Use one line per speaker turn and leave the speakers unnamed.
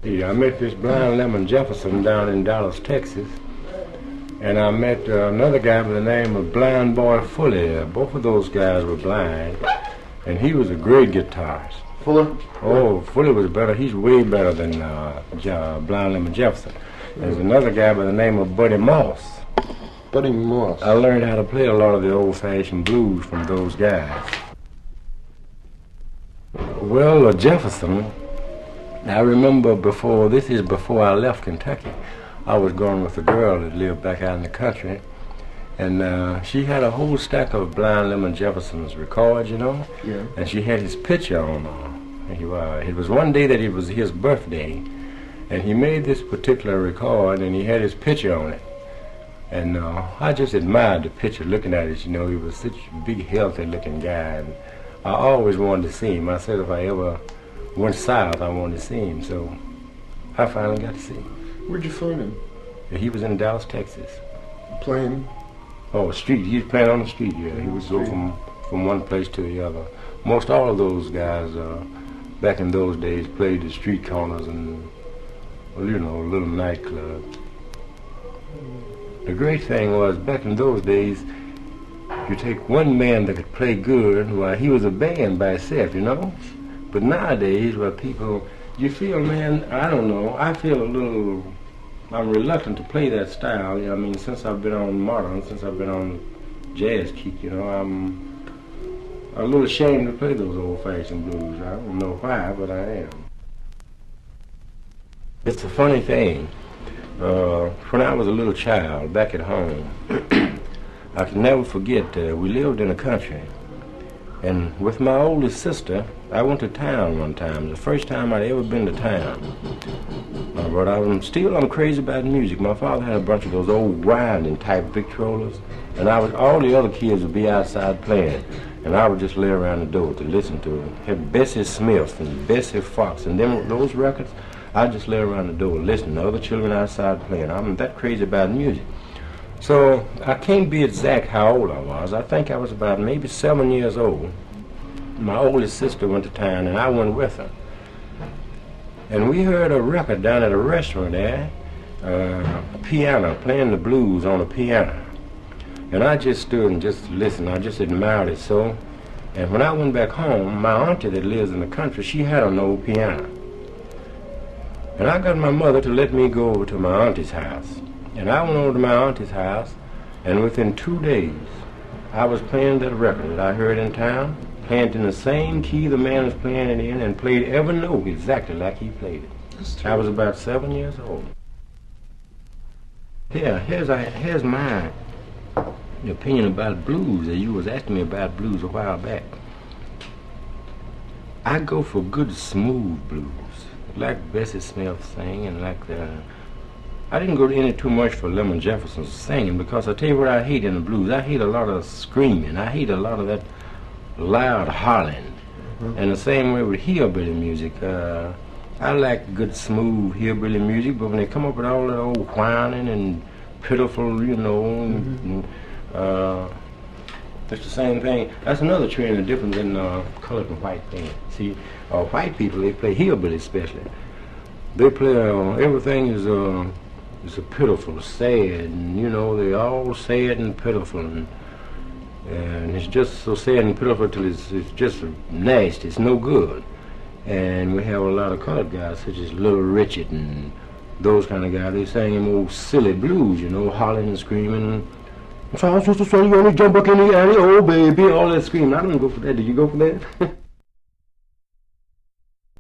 Yeah, I met this blind Lemon Jefferson down in Dallas, Texas. And I met another guy by the name of Blind Boy Fuller. Both of those guys were blind. And he was a great guitarist.
Fuller?
Oh, Fuller was better. He's way better than Blind Lemon Jefferson. There's another guy by the name of Buddy Moss.
Buddy Moss.
I learned how to play a lot of the old-fashioned blues from those guys. Well, Jefferson, I remember before I left Kentucky, I was going with a girl that lived back out in the country, and she had a whole stack of Blind Lemon Jefferson's records, you know,
Yeah.
and she had his picture on her. It was one day that it was his birthday, and he made this particular record, and he had his picture on it. And I just admired the picture, looking at it, you know. He was such a big, healthy-looking guy, and I always wanted to see him. I said if I ever went south, I wanted to see him, so I finally got to see him.
Where'd you find him?
He was in Dallas, Texas.
Playing?
Oh, street. He was playing on the street, yeah. He would go from one place to the other. Most all of those guys, back in those days, played the street corners and, well, you know, little nightclubs. The great thing was, back in those days, you take one man that could play good, well, he was a band by himself, you know? But nowadays, where people, you feel, man, I don't know, I feel a little, I'm reluctant to play that style. I mean, since I've been on modern, since I've been on jazz kick, you know, I'm a little ashamed to play those old-fashioned blues. I don't know why, but I am. It's a funny thing. When I was a little child back at home, I can never forget, we lived in the country, and with my oldest sister, I went to town one time, the first time I'd ever been to town. But I'm crazy about music. My father had a bunch of those old winding type Victrolas, and all the other kids would be outside playing, and I would just lay around the door to listen to them. Had Bessie Smith and Bessie Fox and those records. I just lay around the door listening to other children outside playing. I'm that crazy about music. So I can't be exact how old I was. I think I was about maybe 7 years old. My oldest sister went to town and I went with her. And we heard a record down at a restaurant there, a piano, playing the blues on a piano. And I just stood and just listened. I just admired it so. And when I went back home, my auntie that lives in the country, she had an old piano. And I got my mother to let me go over to my auntie's house. And I went over to my auntie's house, and within 2 days, I was playing that record that I heard in town, playing it in the same key the man was playing it in, and played every note exactly like he played it. I was about 7 years old. Here's my opinion about blues, that you was asking me about blues a while back. I go for good, smooth blues. Like Bessie Smith sang, and like I didn't go in it too much for Lemon Jefferson's singing, because I tell you what I hate in the blues. I hate a lot of screaming. I hate a lot of that loud hollering. Mm-hmm. And the same way with hillbilly music. I like good, smooth hillbilly music, but when they come up with all that old whining and pitiful, you know, mm-hmm. It's the same thing. That's another trend, the difference in colored and white thing. See, white people, they play hillbilly especially. They play, everything is a pitiful, sad, and you know, they're all sad and pitiful, and it's just so sad and pitiful till it's just nasty, it's no good. And we have a lot of colored guys, such as Little Richard and those kind of guys. They sing them old silly blues, you know, hollering and screaming. So I was just saying, you only jump up in the alley, oh baby, all that screaming. I don't go for that. Did you go for that?